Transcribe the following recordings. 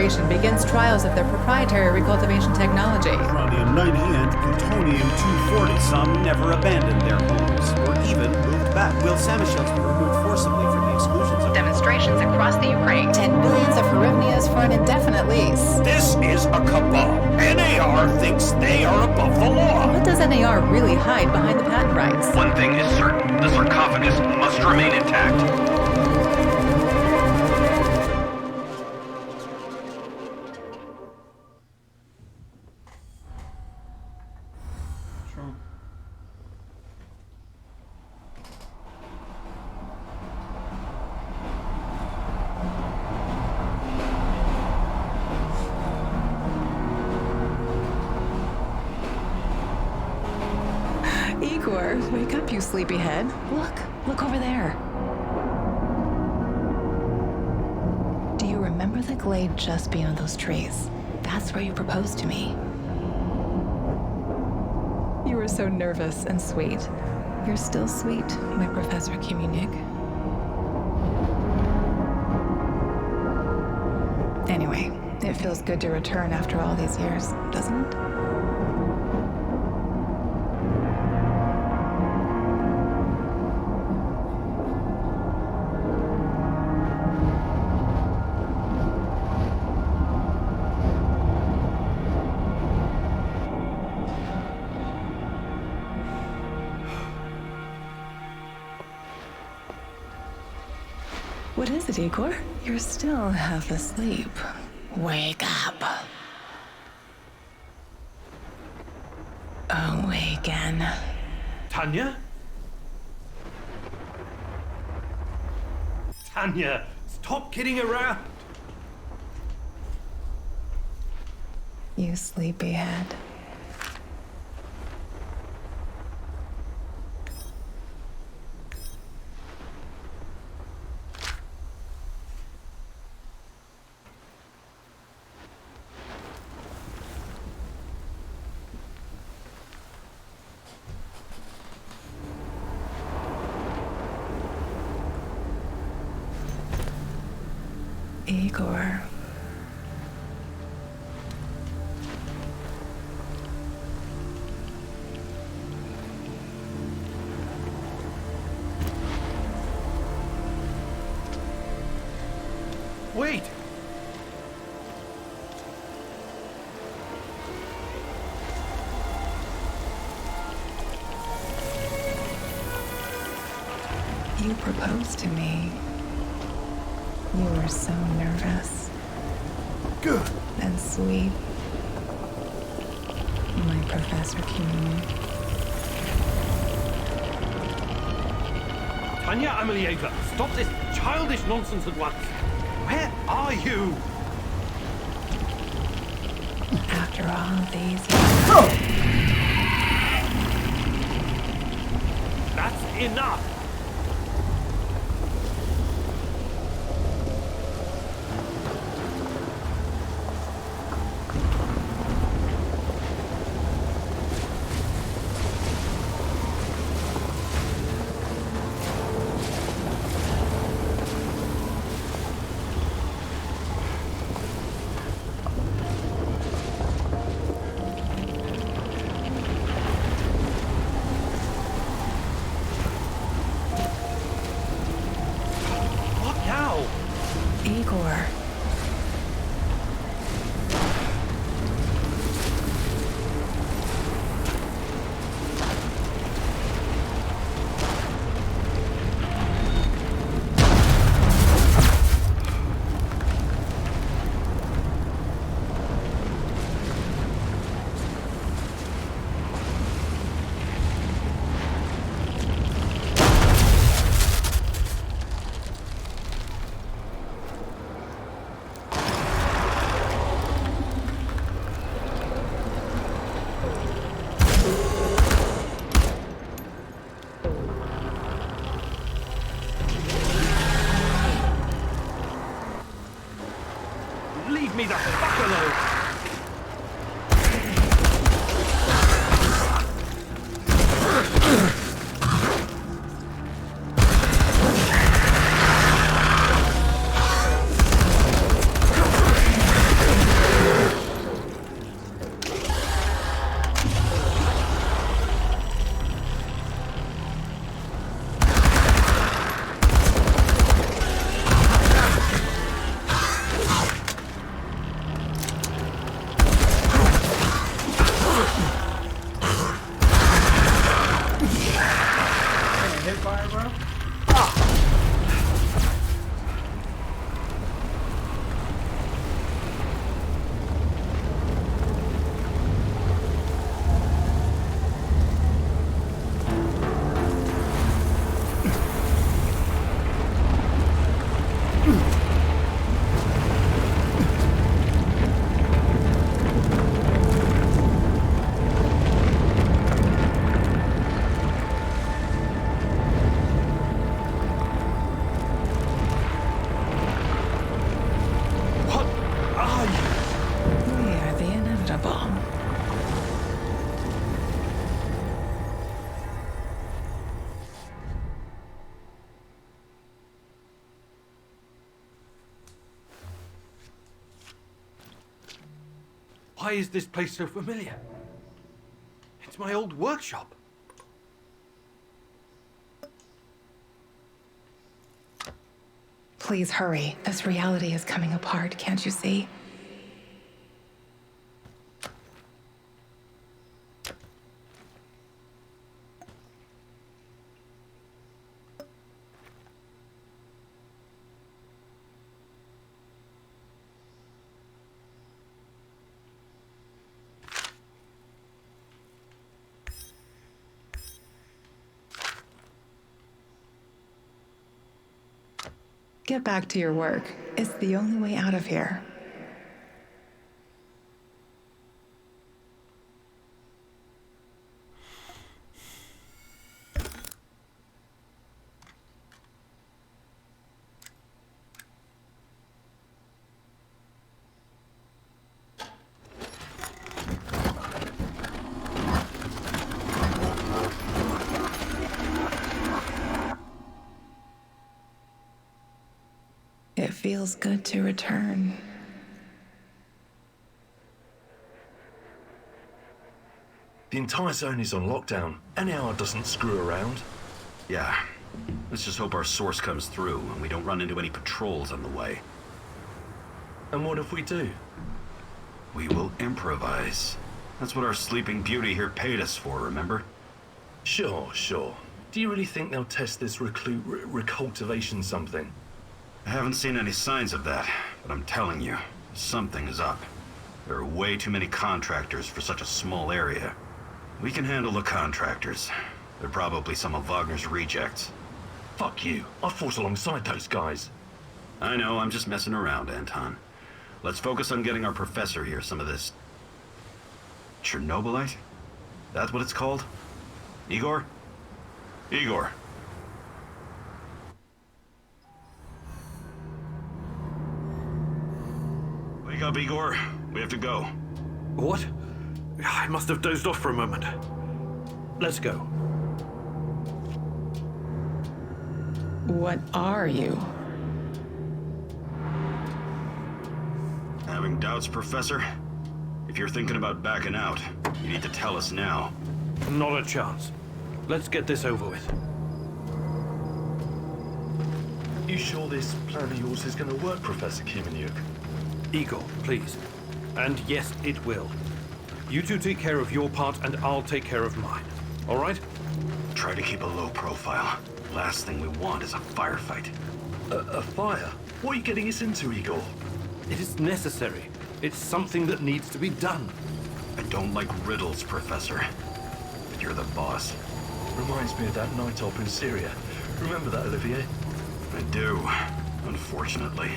Corporation begins trials of their proprietary recultivation technology. Uranium-90 and plutonium-240. Some never abandoned their homes or even moved back. Will Samashels be removed forcibly from the exclusion zone? Demonstrations across the Ukraine. 10 billions of hryvnias for an indefinite lease. This is a cabal. NAR thinks they are above the law. What does NAR really hide behind the patent rights? One thing is certain. The sarcophagus must remain intact. Igor, wake up, you sleepyhead. Look over there. Do you remember the glade just beyond those trees? That's where you proposed to me. You were so nervous and sweet. You're still sweet, my Professor Kimiunik. Anyway, it feels good to return after all these years, doesn't it? What is it, Igor? You're still half asleep. Wake up. Awaken. Tanya? Tanya, stop kidding around. You sleepyhead. Igor. Wait! You proposed to me. You were so nervous. Good. And sweet. My Professor Kimiunik. Tanya Amelieva, stop this childish nonsense at once. Where are you? After all these years. That's enough. Igor. Leave me the fuck alone! Why is this place so familiar? It's my old workshop. Please hurry. This reality is coming apart, can't you see? Get back to your work. It's the only way out of here. It feels good to return. The entire zone is on lockdown. NAR doesn't screw around. Yeah. Let's just hope our source comes through and we don't run into any patrols on the way. And what if we do? We will improvise. That's what our Sleeping Beauty here paid us for, remember? Sure. Do you really think they'll test this recultivation something? I haven't seen any signs of that, but I'm telling you, something is up. There are way too many contractors for such a small area. We can handle the contractors. They're probably some of Wagner's rejects. Fuck you. I fought alongside those guys. I know, I'm just messing around, Anton. Let's focus on getting our professor here some of this... Chernobylite? That's what it's called? Igor? Igor. Wake up, Igor. We have to go. What? I must have dozed off for a moment. Let's go. What are you? Having doubts, Professor? If you're thinking about backing out, you need to tell us now. Not a chance. Let's get this over with. You sure this plan of yours is gonna work, Professor Kimenyuk? Igor, please. And yes, it will. You two take care of your part and I'll take care of mine. All right? Try to keep a low profile. Last thing we want is a firefight. A fire? What are you getting us into, Igor? It is necessary. It's something that needs to be done. I don't like riddles, Professor. But you're the boss. Reminds me of that night op in Syria. Remember that, Olivier? I do, unfortunately.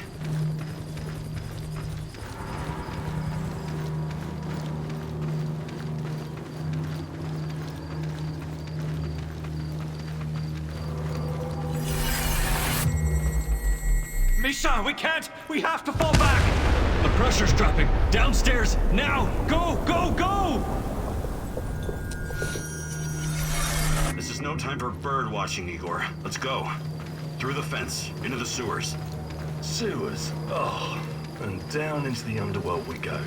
Misha, we can't! We have to fall back! The pressure's dropping! Downstairs! Now! Go! Go! Go! This is no time for bird watching, Igor. Let's go. Through the fence, into the sewers. Sewers? Oh, and down into the underworld we go.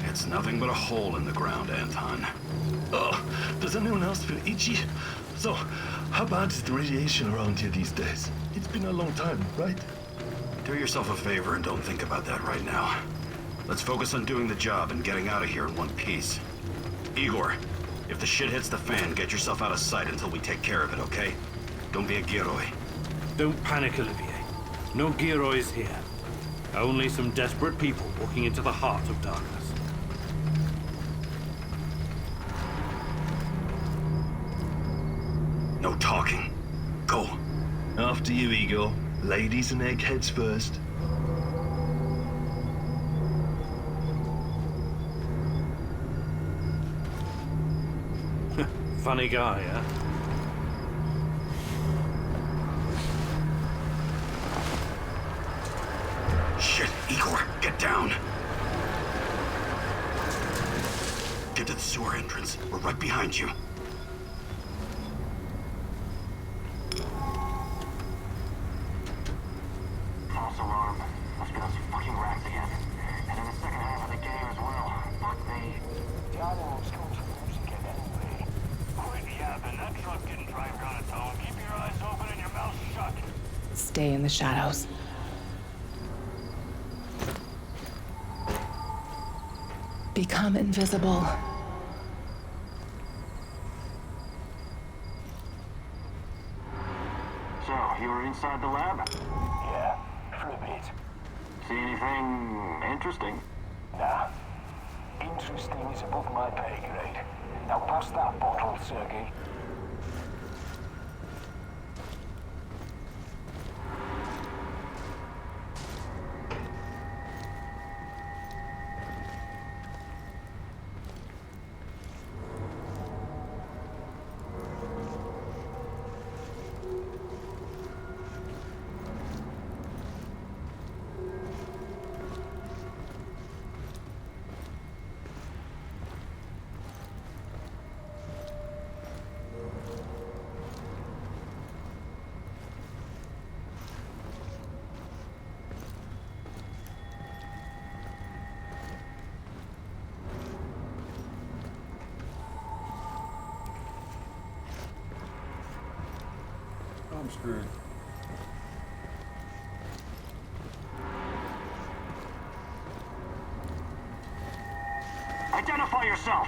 It's nothing but a hole in the ground, Anton. Oh, does anyone else feel itchy? So, how bad is the radiation around here these days? It's been a long time, right? Do yourself a favor and don't think about that right now. Let's focus on doing the job and getting out of here in one piece. Igor, if the shit hits the fan, get yourself out of sight until we take care of it, okay? Don't be a Giroi. Don't panic, Olivier. No Girois here. Only some desperate people walking into the heart of darkness. No talking. Go. After you, Igor. Ladies and eggheads first. Funny guy, huh? Shit, Igor, get down. Get to the sewer entrance. We're right behind you. False alarm. Must be those fucking rats again. And in the second half of the game as well. Fuck stay in the shadows. Become invisible. So, you were inside the lab? Yeah, for a bit. See anything interesting? Nah. Interesting is above my pay grade. Now pass that bottle, Sergey. I'm screwed. Identify yourself!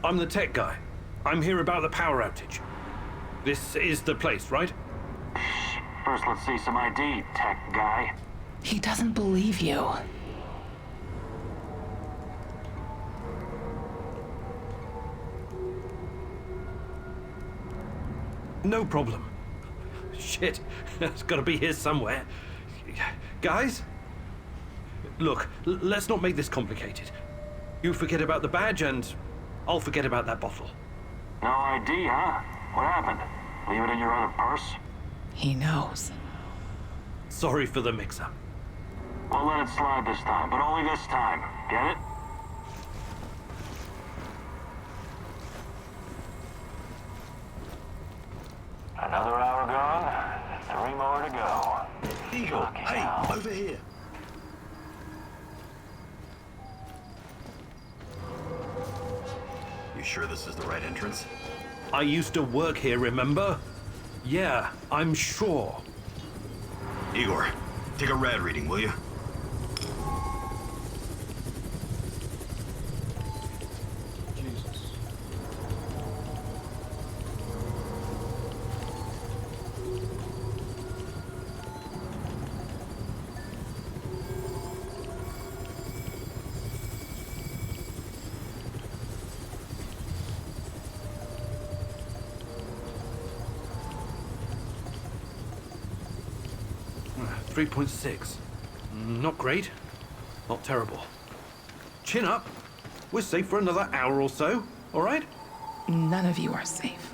I'm the tech guy. I'm here about the power outage. This is the place, right? First, let's see some ID, tech guy. He doesn't believe you. No problem. Shit, it's gotta be here somewhere. Guys? Look, let's not make this complicated. You forget about the badge and I'll forget about that bottle. No ID, huh? What happened? Leave it in your other purse? He knows. Sorry for the mix-up. We'll let it slide this time, but only this time. Get it? Another hour gone, 3 more to go. Eagle, Fucking hey, hell. over here. You sure this is the right entrance? I used to work here, remember? Yeah, I'm sure. Igor, take a rad reading, will you? Jesus. Uh, 3.6. Not great. Not terrible. Chin up. We're safe for another hour or so, all right? None of you are safe.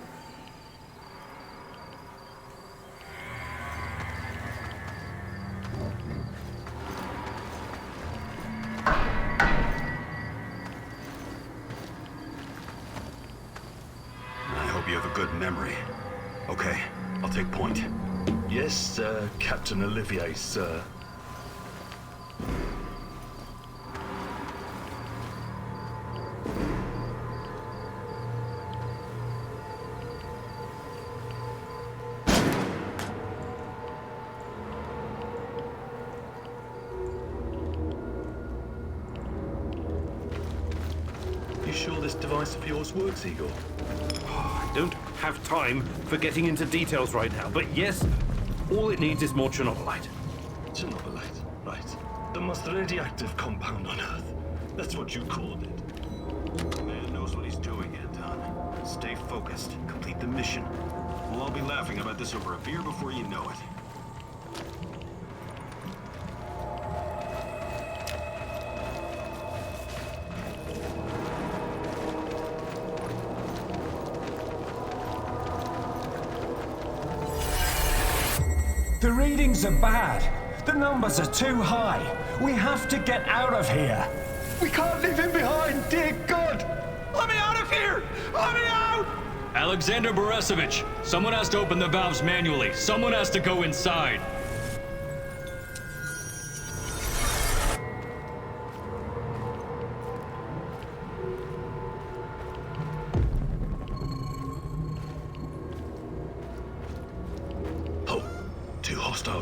I hope you have a good memory. Okay, I'll take point. Yes, Captain Olivier, sir. You sure this device of yours works, Eagle? I don't have time for getting into details right now, but yes, all it needs is more Chernobylite. Chernobylite, right. The most radioactive compound on Earth. That's what you called it. The man knows what he's doing, Anton. Stay focused. Complete the mission. We'll all be laughing about this over a beer before you know it. The readings are bad. The numbers are too high. We have to get out of here. We can't leave him behind, dear God! Let me out of here! Let me out! Alexander Borisovich, someone has to open the valves manually. Someone has to go inside.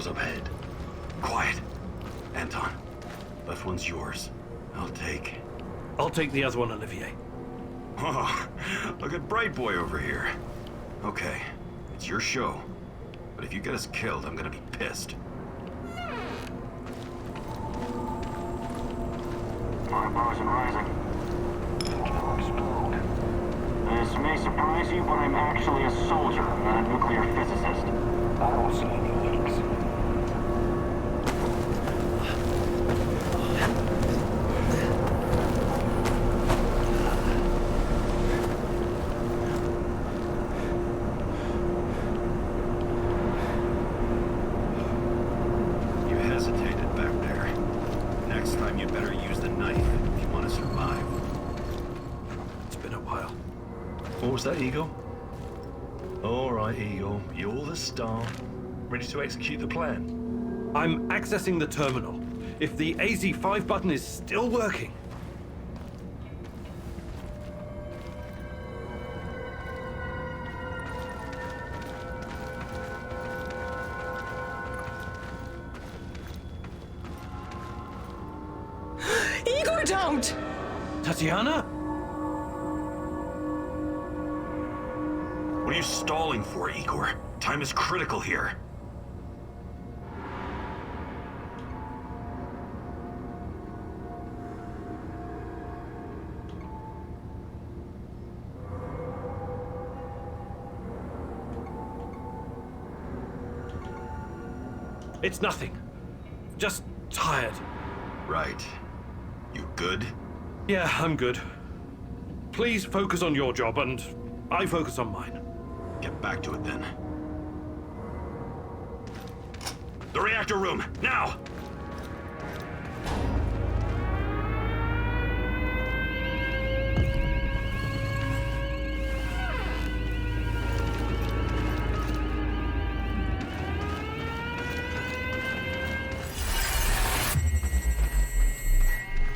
doors up ahead. Quiet. Anton, left one's yours. I'll take the other one, Olivier. Oh, look at Bright Boy over here. Okay, it's your show. But if you get us killed, I'm gonna be pissed. Fire bars and rising. It'll explode. This may surprise you, but I'm actually a soldier, not a nuclear physicist. I don't see any leaks. You hesitated back there. Next time you better use the knife if you want to survive. It's been a while. What was that, Eagle? All right, Eagle. You're the star. Ready to execute the plan? I'm accessing the terminal. If the AZ5 button is still working. Igor, don't! Tatiana? What are you stalling for, Igor? Time is critical here. It's nothing. Just tired. Right. You good? Yeah, I'm good. Please focus on your job and I focus on mine. Get back to it then. The reactor room, now!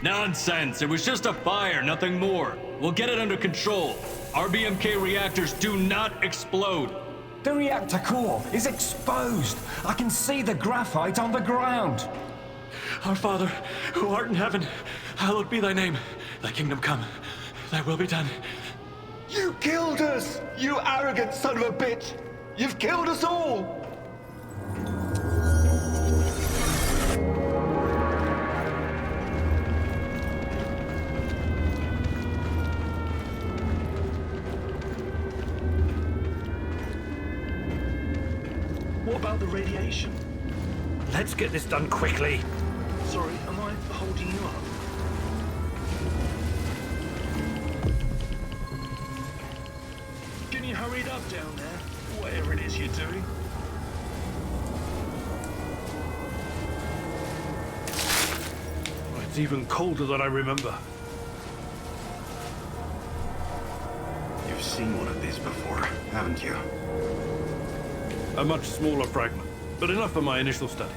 Nonsense. It was just a fire, nothing more. We'll get it under control. RBMK reactors do not explode. The reactor core is exposed. I can see the graphite on the ground. Our Father, who art in heaven, hallowed be thy name. Thy kingdom come. Thy will be done. You killed us, you arrogant son of a bitch! You've killed us all! What about the radiation? Let's get this done quickly. Sorry, am I holding you up? Can you hurry it up down there? Whatever it is you're doing. It's even colder than I remember. You've seen one of these before, haven't you? A much smaller fragment, but enough for my initial studies.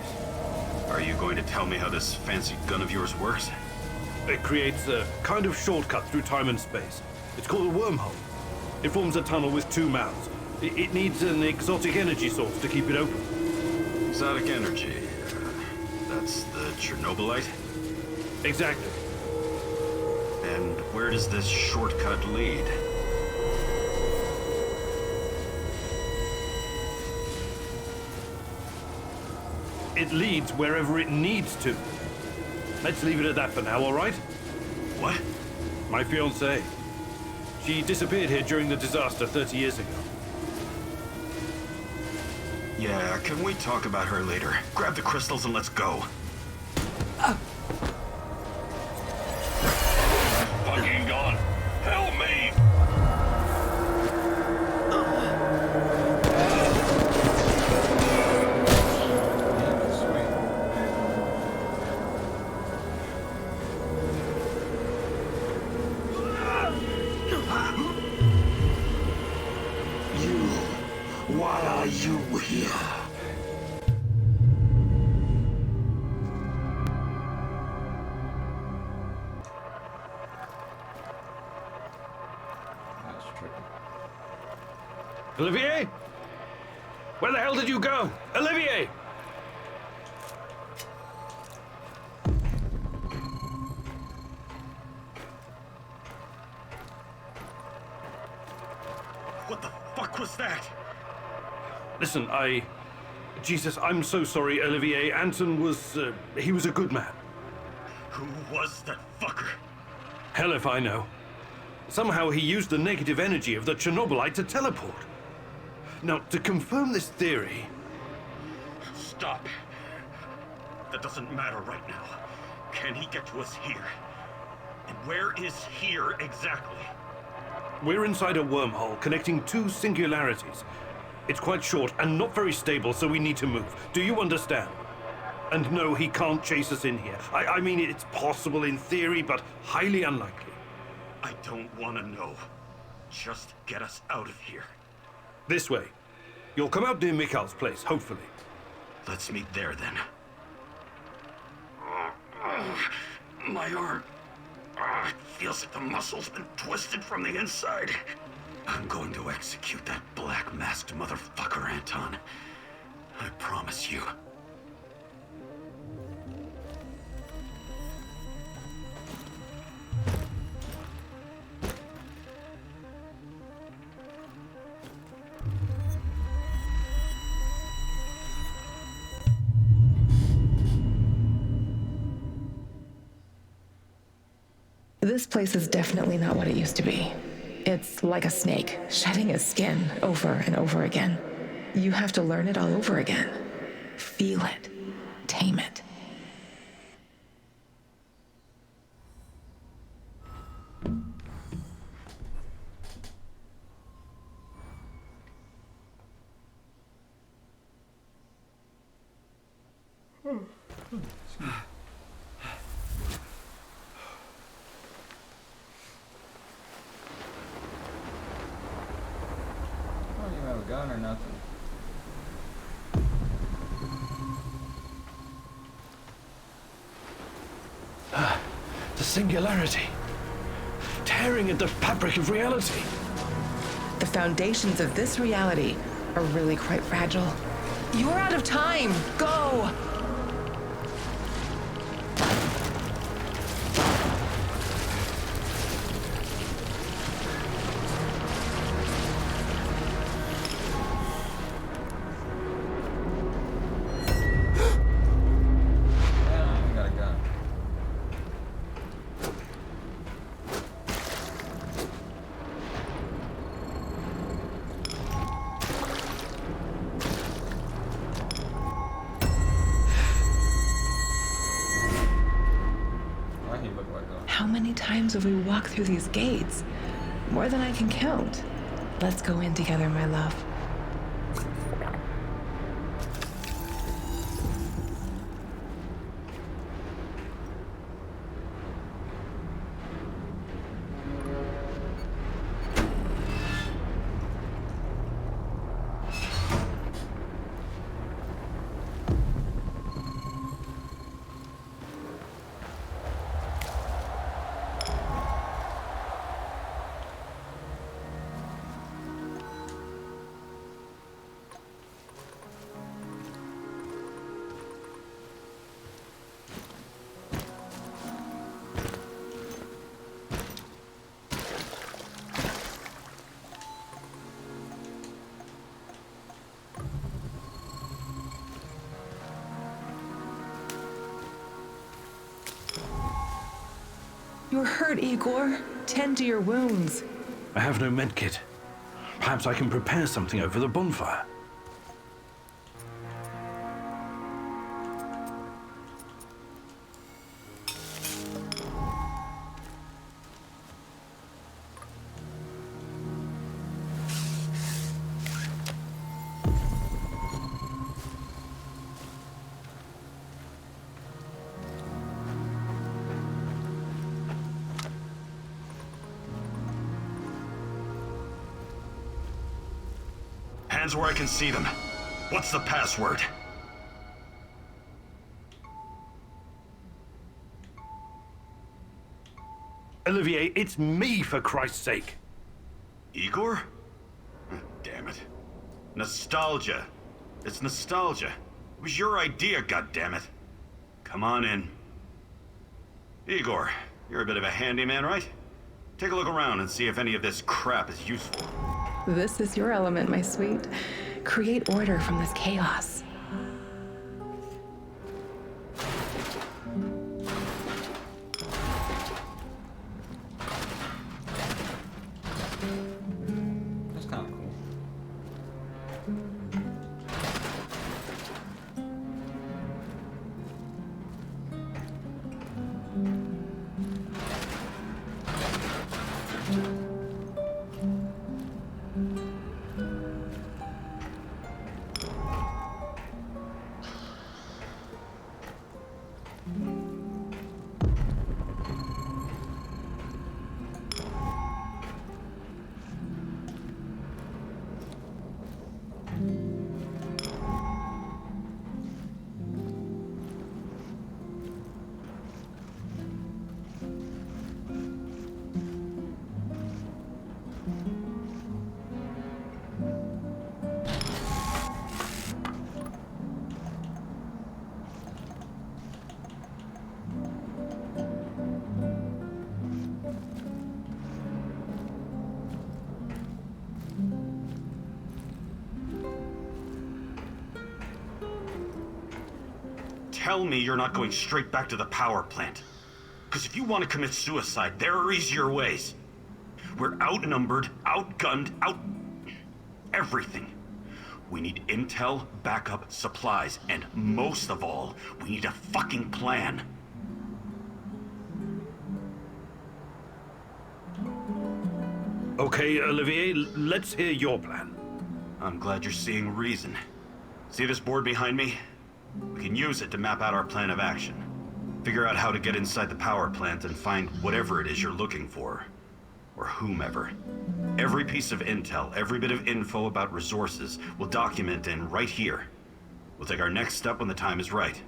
Are you going to tell me how this fancy gun of yours works? It creates a kind of shortcut through time and space. It's called a wormhole. It forms a tunnel with two mouths. It needs an exotic energy source to keep it open. Exotic energy. That's the Chernobylite? Exactly. And where does this shortcut lead? It leads wherever it needs to. Let's leave it at that for now, all right? What? My fiancée. She disappeared here during the disaster 30 years ago. Yeah, can we talk about her later? Grab the crystals and let's go. Fucking gone. Help me! Why are you here? That's tricky. Olivier? Where the hell did you go? Olivier! was that? Listen, Jesus, I'm so sorry, Olivier. Anton was, he was a good man. Who was that fucker? Hell if I know. Somehow he used the negative energy of the Chernobylite to teleport. Now, to confirm this theory... Stop. That doesn't matter right now. Can he get to us here? And where is here exactly? We're inside a wormhole connecting two singularities. It's quite short and not very stable, so we need to move. Do you understand? And no, he can't chase us in here. I mean, it's possible in theory, but highly unlikely. I don't want to know. Just get us out of here. This way. You'll come out near Mikhail's place, hopefully. Let's meet there, then. My arm. It feels like the muscle's been twisted from the inside. I'm going to execute that black-masked motherfucker, Anton. I promise you. This place is definitely not what it used to be. It's like a snake, shedding its skin over and over again. You have to learn it all over again. Feel it. Tame it. Gun or nothing. The singularity. Tearing at the fabric of reality. The foundations of this reality are really quite fragile. You're out of time! Go! How many times have we walked through these gates? More than I can count. Let's go in together, my love. You're hurt, Igor. Tend to your wounds. I have no medkit. Perhaps I can prepare something over the bonfire. Hands where I can see them. What's the password? Olivier, it's me, for Christ's sake. Igor? Damn it. Nostalgia. It's nostalgia. It was your idea, goddammit. Come on in. Igor, you're a bit of a handyman, right? Take a look around and see if any of this crap is useful. This is your element, my sweet. Create order from this chaos. That's kind of cool. Tell me you're not going straight back to the power plant. Because if you want to commit suicide, there are easier ways. We're outnumbered, outgunned, everything. We need intel, backup, supplies, and most of all, we need a fucking plan. Okay, Olivier, let's hear your plan. I'm glad you're seeing reason. See this board behind me? We can use it to map out our plan of action. Figure out how to get inside the power plant and find whatever it is you're looking for. Or whomever. Every piece of intel, every bit of info about resources, we'll document in right here. We'll take our next step when the time is right.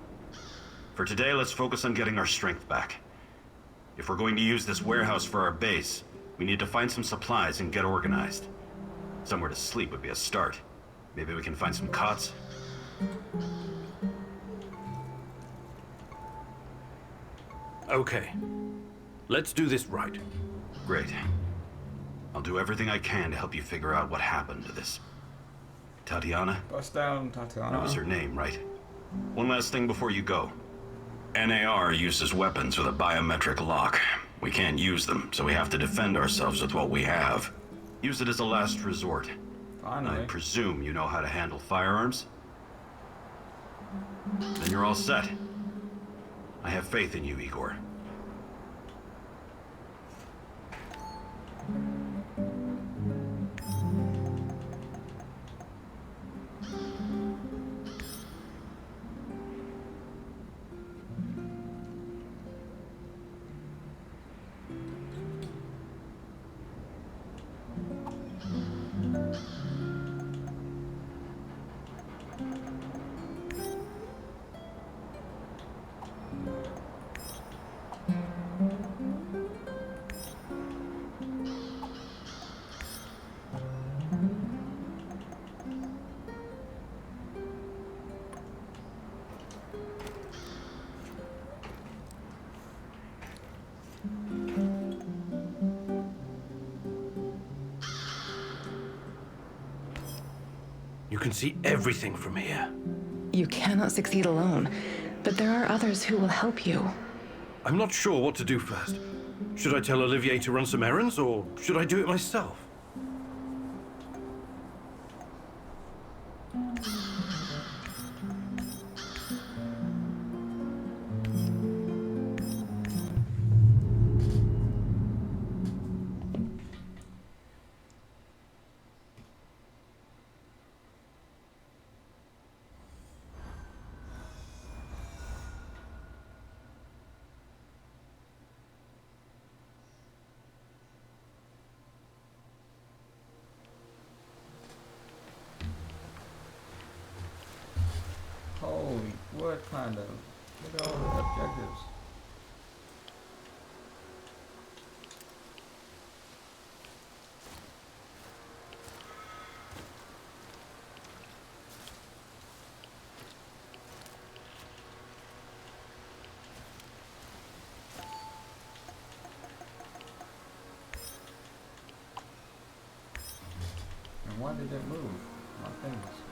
For today, let's focus on getting our strength back. If we're going to use this warehouse for our base, we need to find some supplies and get organized. Somewhere to sleep would be a start. Maybe we can find some cots. Okay. Let's do this right. Great. I'll do everything I can to help you figure out what happened to this Tatiana? Bust down, Tatiana. That was her name, right? One last thing before you go. NAR uses weapons with a biometric lock. We can't use them, so we have to defend ourselves with what we have. Use it as a last resort. Finally. I presume you know how to handle firearms? Then you're all set. I have faith in you, Igor. You can see everything from here. You cannot succeed alone, but there are others who will help you. I'm not sure what to do first. Should I tell Olivier to run some errands, or should I do it myself? Holy, what kind of... Look at all the objectives. Why did it move? My things.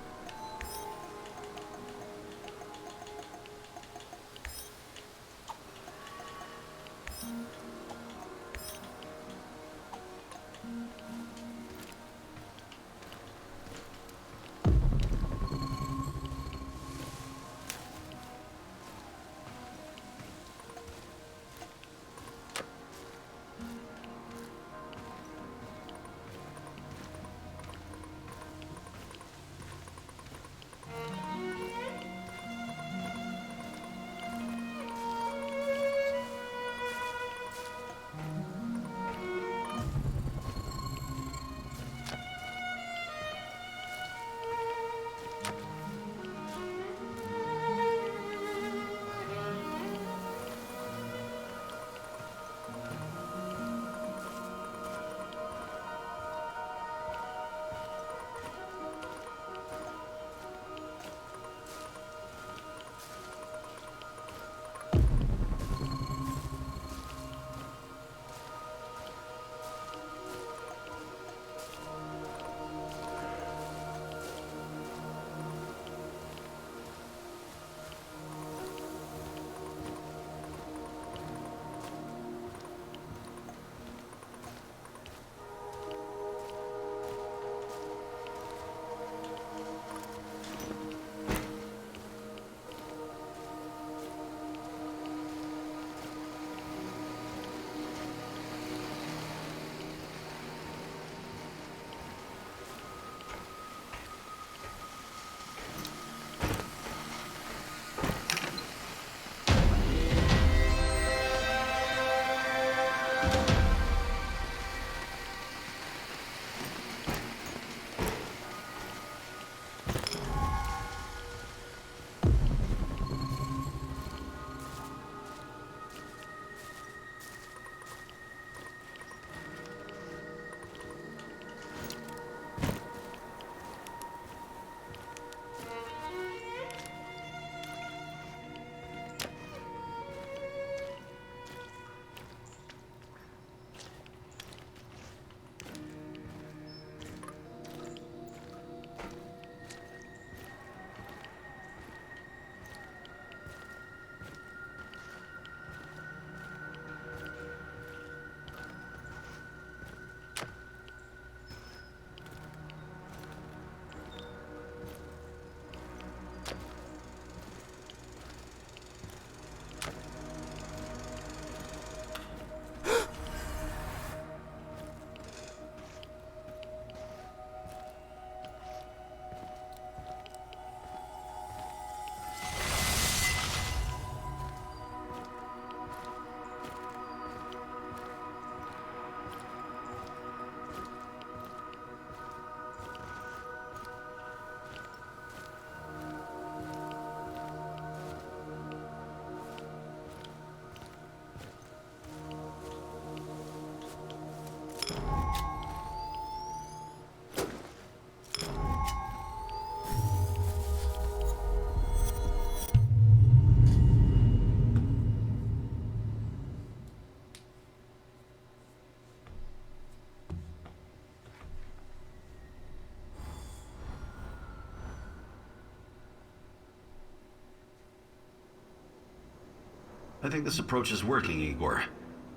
I think this approach is working, Igor.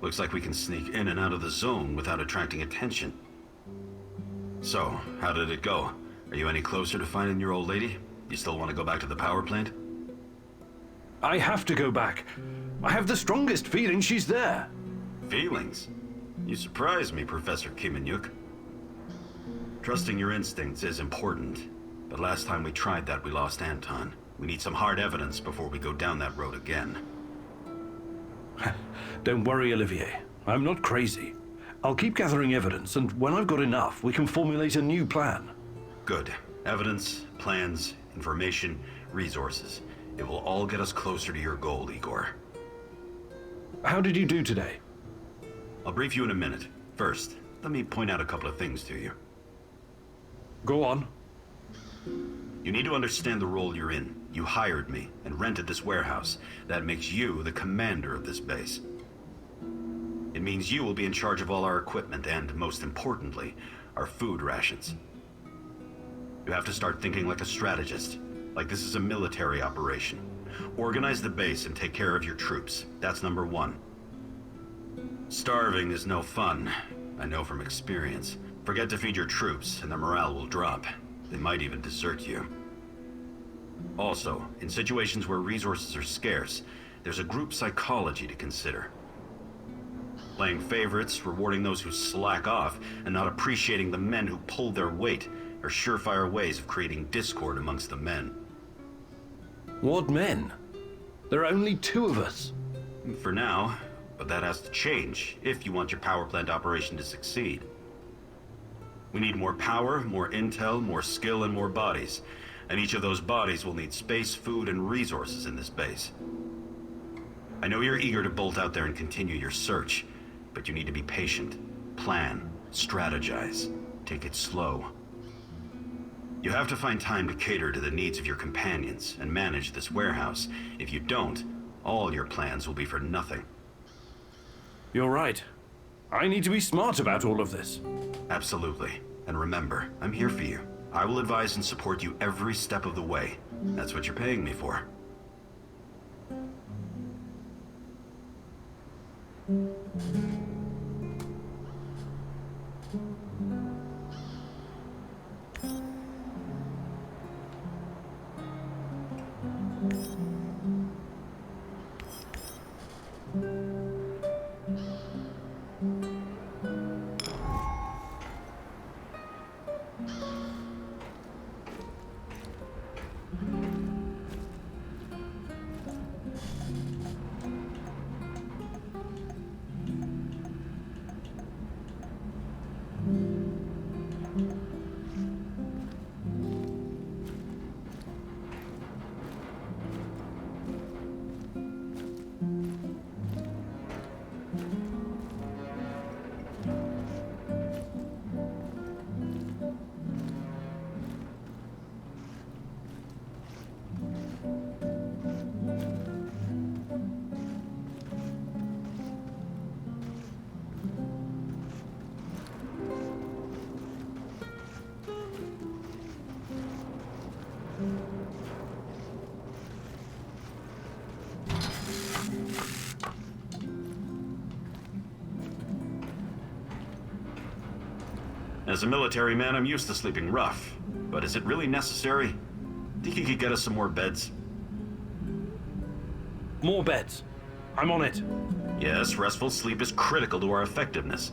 Looks like we can sneak in and out of the zone without attracting attention. So, how did it go? Are you any closer to finding your old lady? You still want to go back to the power plant? I have to go back. I have the strongest feeling she's there. Feelings? You surprise me, Professor Kimenyuk. Trusting your instincts is important, but last time we tried that, we lost Anton. We need some hard evidence before we go down that road again. Don't worry, Olivier. I'm not crazy. I'll keep gathering evidence, and when I've got enough, we can formulate a new plan. Good. Evidence, plans, information, resources. It will all get us closer to your goal, Igor. How did you do today? I'll brief you in a minute. First, let me point out a couple of things to you. Go on. You need to understand the role you're in. You hired me and rented this warehouse. That makes you the commander of this base. It means you will be in charge of all our equipment and, most importantly, our food rations. You have to start thinking like a strategist, like this is a military operation. Organize the base and take care of your troops. That's number one. Starving is no fun. I know from experience. Forget to feed your troops, and their morale will drop. They might even desert you. Also, in situations where resources are scarce, there's a group psychology to consider. Playing favorites, rewarding those who slack off, and not appreciating the men who pull their weight are surefire ways of creating discord amongst the men. What men? There are only 2 of us. For now, but that has to change if you want your power plant operation to succeed. We need more power, more intel, more skill, and more bodies. And each of those bodies will need space, food, and resources in this base. I know you're eager to bolt out there and continue your search, but you need to be patient, plan, strategize, take it slow. You have to find time to cater to the needs of your companions and manage this warehouse. If you don't, all your plans will be for nothing. You're right. I need to be smart about all of this. Absolutely. And remember, I'm here for you. I will advise and support you every step of the way. That's what you're paying me for. As a military man, I'm used to sleeping rough. But is it really necessary? Think you could get us some more beds? More beds. I'm on it. Yes, restful sleep is critical to our effectiveness.